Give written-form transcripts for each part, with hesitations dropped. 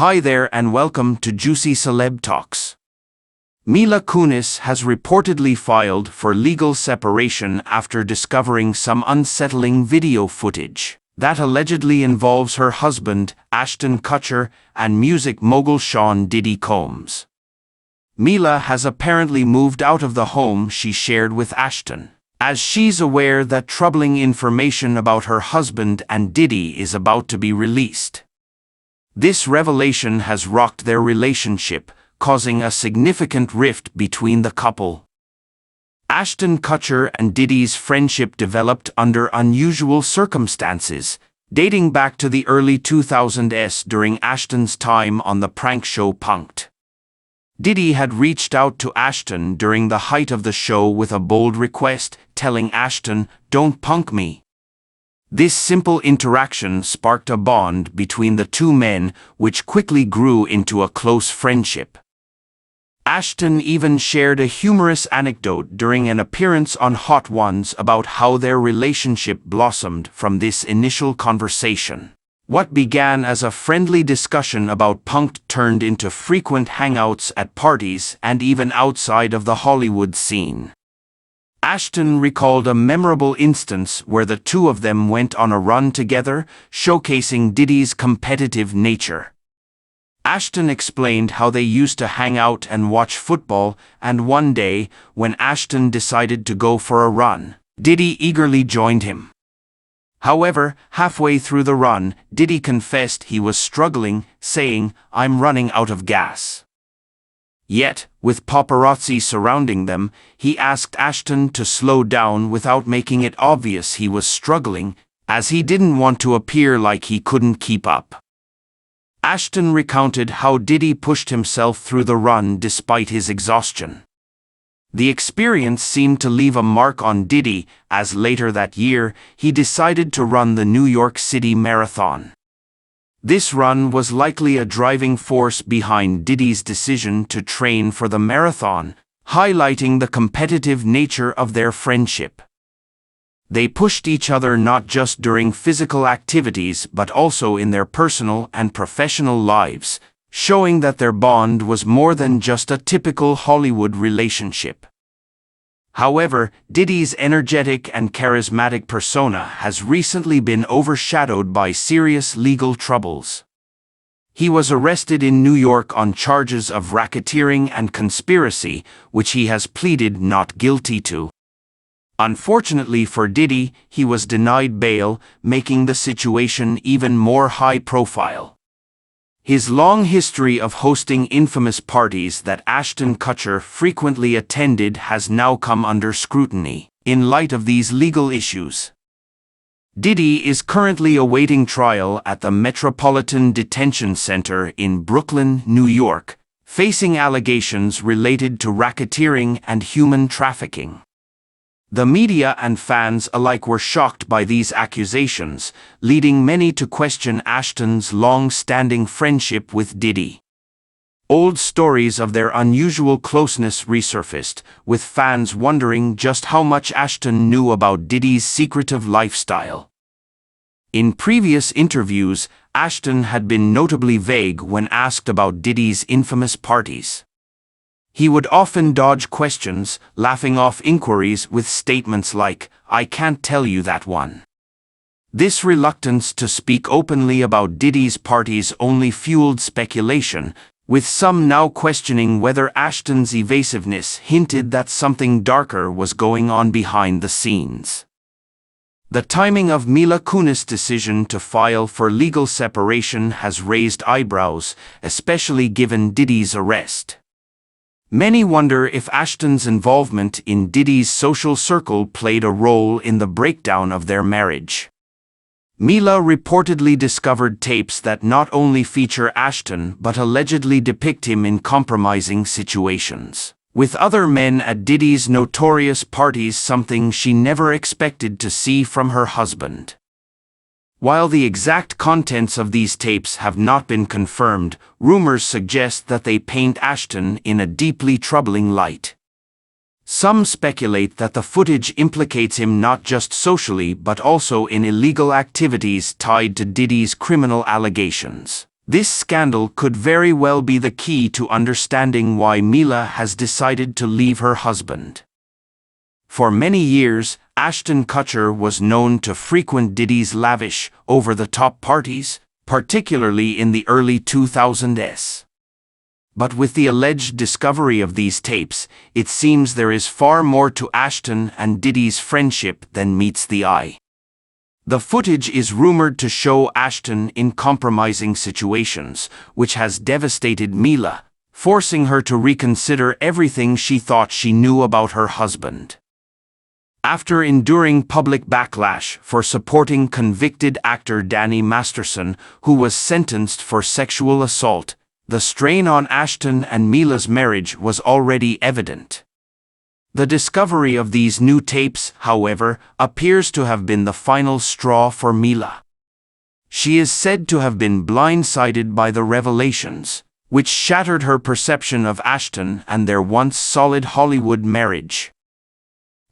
Hi there and welcome to Juicy Celeb Talks. Mila Kunis has reportedly filed for legal separation after discovering some unsettling video footage that allegedly involves her husband, Ashton Kutcher, and music mogul Sean Diddy Combs. Mila has apparently moved out of the home she shared with Ashton, as she's aware that troubling information about her husband and Diddy is about to be released. This revelation has rocked their relationship, causing a significant rift between the couple. Ashton Kutcher and Diddy's friendship developed under unusual circumstances, dating back to the early 2000s during Ashton's time on the prank show Punk'd. Diddy had reached out to Ashton during the height of the show with a bold request, telling Ashton, "Don't punk me." This simple interaction sparked a bond between the two men, which quickly grew into a close friendship. Ashton even shared a humorous anecdote during an appearance on Hot Ones about how their relationship blossomed from this initial conversation. What began as a friendly discussion about Punk'd turned into frequent hangouts at parties and even outside of the Hollywood scene. Ashton recalled a memorable instance where the two of them went on a run together, showcasing Diddy's competitive nature. Ashton explained how they used to hang out and watch football, and one day, when Ashton decided to go for a run, Diddy eagerly joined him. However, halfway through the run, Diddy confessed he was struggling, saying, "I'm running out of gas." Yet, with paparazzi surrounding them, he asked Ashton to slow down without making it obvious he was struggling, as he didn't want to appear like he couldn't keep up. Ashton recounted how Diddy pushed himself through the run despite his exhaustion. The experience seemed to leave a mark on Diddy, as later that year, he decided to run the New York City Marathon. This run was likely a driving force behind Diddy's decision to train for the marathon, highlighting the competitive nature of their friendship. They pushed each other not just during physical activities but also in their personal and professional lives, showing that their bond was more than just a typical Hollywood relationship. However, Diddy's energetic and charismatic persona has recently been overshadowed by serious legal troubles. He was arrested in New York on charges of racketeering and conspiracy, which he has pleaded not guilty to. Unfortunately for Diddy, he was denied bail, making the situation even more high-profile. His long history of hosting infamous parties that Ashton Kutcher frequently attended has now come under scrutiny, in light of these legal issues. Diddy is currently awaiting trial at the Metropolitan Detention Center in Brooklyn, New York, facing allegations related to racketeering and human trafficking. The media and fans alike were shocked by these accusations, leading many to question Ashton's long-standing friendship with Diddy. Old stories of their unusual closeness resurfaced, with fans wondering just how much Ashton knew about Diddy's secretive lifestyle. In previous interviews, Ashton had been notably vague when asked about Diddy's infamous parties. He would often dodge questions, laughing off inquiries with statements like, "I can't tell you that one." This reluctance to speak openly about Diddy's parties only fueled speculation, with some now questioning whether Ashton's evasiveness hinted that something darker was going on behind the scenes. The timing of Mila Kunis' decision to file for legal separation has raised eyebrows, especially given Diddy's arrest. Many wonder if Ashton's involvement in Diddy's social circle played a role in the breakdown of their marriage. Mila reportedly discovered tapes that not only feature Ashton but allegedly depict him in compromising situations with other men at Diddy's notorious parties, something she never expected to see from her husband. While the exact contents of these tapes have not been confirmed, rumors suggest that they paint Ashton in a deeply troubling light. Some speculate that the footage implicates him not just socially but also in illegal activities tied to Diddy's criminal allegations. This scandal could very well be the key to understanding why Mila has decided to leave her husband. For many years, Ashton Kutcher was known to frequent Diddy's lavish, over-the-top parties, particularly in the early 2000s. But with the alleged discovery of these tapes, it seems there is far more to Ashton and Diddy's friendship than meets the eye. The footage is rumored to show Ashton in compromising situations, which has devastated Mila, forcing her to reconsider everything she thought she knew about her husband. After enduring public backlash for supporting convicted actor Danny Masterson, who was sentenced for sexual assault, the strain on Ashton and Mila's marriage was already evident. The discovery of these new tapes, however, appears to have been the final straw for Mila. She is said to have been blindsided by the revelations, which shattered her perception of Ashton and their once solid Hollywood marriage.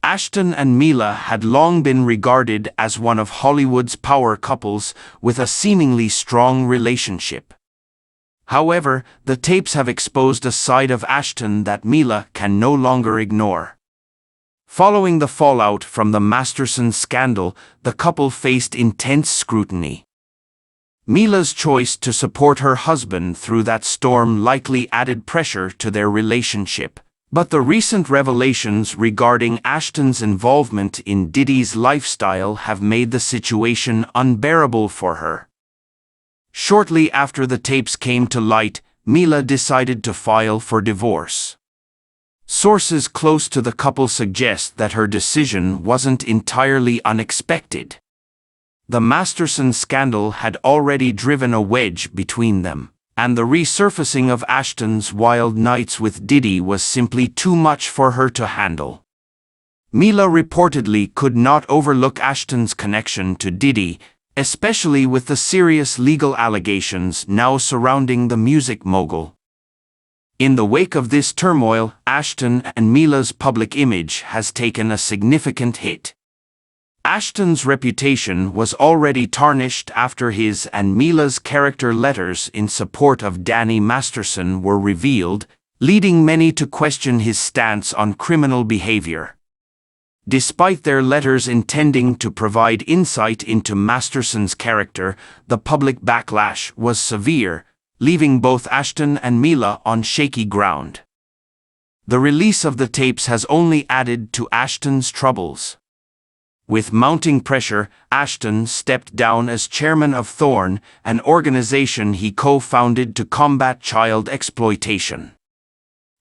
Ashton and Mila had long been regarded as one of Hollywood's power couples with a seemingly strong relationship. However, the tapes have exposed a side of Ashton that Mila can no longer ignore. Following the fallout from the Masterson scandal, the couple faced intense scrutiny. Mila's choice to support her husband through that storm likely added pressure to their relationship, but the recent revelations regarding Ashton's involvement in Diddy's lifestyle have made the situation unbearable for her. Shortly after the tapes came to light, Mila decided to file for divorce. Sources close to the couple suggest that her decision wasn't entirely unexpected. The Masterson scandal had already driven a wedge between them, and the resurfacing of Ashton's wild nights with Diddy was simply too much for her to handle. Mila reportedly could not overlook Ashton's connection to Diddy, especially with the serious legal allegations now surrounding the music mogul. In the wake of this turmoil, Ashton and Mila's public image has taken a significant hit. Ashton's reputation was already tarnished after his and Mila's character letters in support of Danny Masterson were revealed, leading many to question his stance on criminal behavior. Despite their letters intending to provide insight into Masterson's character, the public backlash was severe, leaving both Ashton and Mila on shaky ground. The release of the tapes has only added to Ashton's troubles. With mounting pressure, Ashton stepped down as chairman of Thorn, an organization he co-founded to combat child exploitation.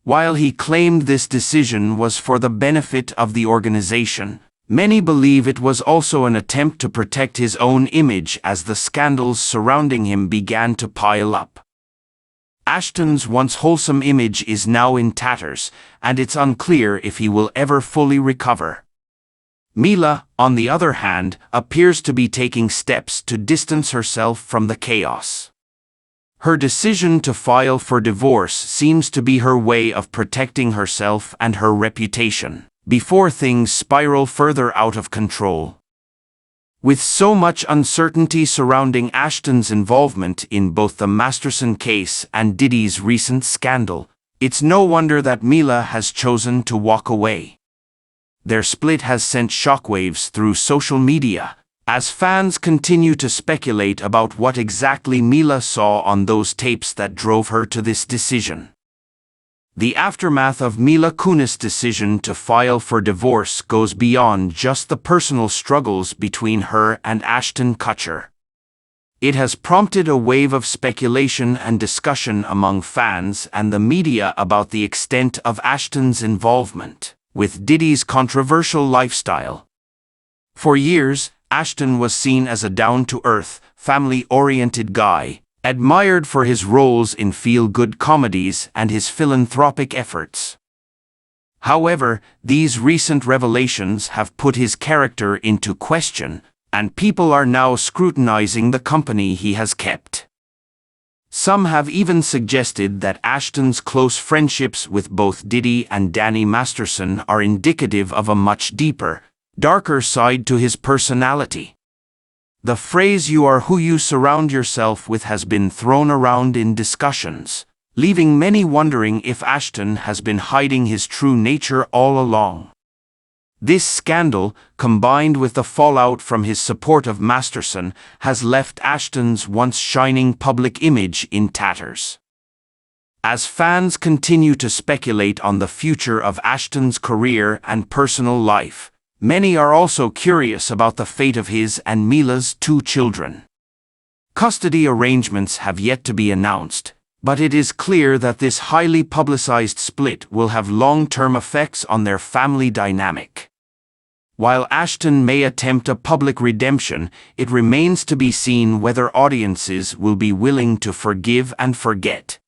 While he claimed this decision was for the benefit of the organization, many believe it was also an attempt to protect his own image as the scandals surrounding him began to pile up. Ashton's once wholesome image is now in tatters, and it's unclear if he will ever fully recover. Mila, on the other hand, appears to be taking steps to distance herself from the chaos. Her decision to file for divorce seems to be her way of protecting herself and her reputation, before things spiral further out of control. With so much uncertainty surrounding Ashton's involvement in both the Masterson case and Diddy's recent scandal, it's no wonder that Mila has chosen to walk away. Their split has sent shockwaves through social media, as fans continue to speculate about what exactly Mila saw on those tapes that drove her to this decision. The aftermath of Mila Kunis' decision to file for divorce goes beyond just the personal struggles between her and Ashton Kutcher. It has prompted a wave of speculation and discussion among fans and the media about the extent of Ashton's involvement with Diddy's controversial lifestyle. For years, Ashton was seen as a down-to-earth, family-oriented guy, admired for his roles in feel-good comedies and his philanthropic efforts. However, these recent revelations have put his character into question, and people are now scrutinizing the company he has kept. Some have even suggested that Ashton's close friendships with both Diddy and Danny Masterson are indicative of a much deeper, darker side to his personality. The phrase "you are who you surround yourself with" has been thrown around in discussions, leaving many wondering if Ashton has been hiding his true nature all along. This scandal, combined with the fallout from his support of Masterson, has left Ashton's once shining public image in tatters. As fans continue to speculate on the future of Ashton's career and personal life, many are also curious about the fate of his and Mila's 2 children. Custody arrangements have yet to be announced, but it is clear that this highly publicized split will have long-term effects on their family dynamic. While Ashton may attempt a public redemption, it remains to be seen whether audiences will be willing to forgive and forget.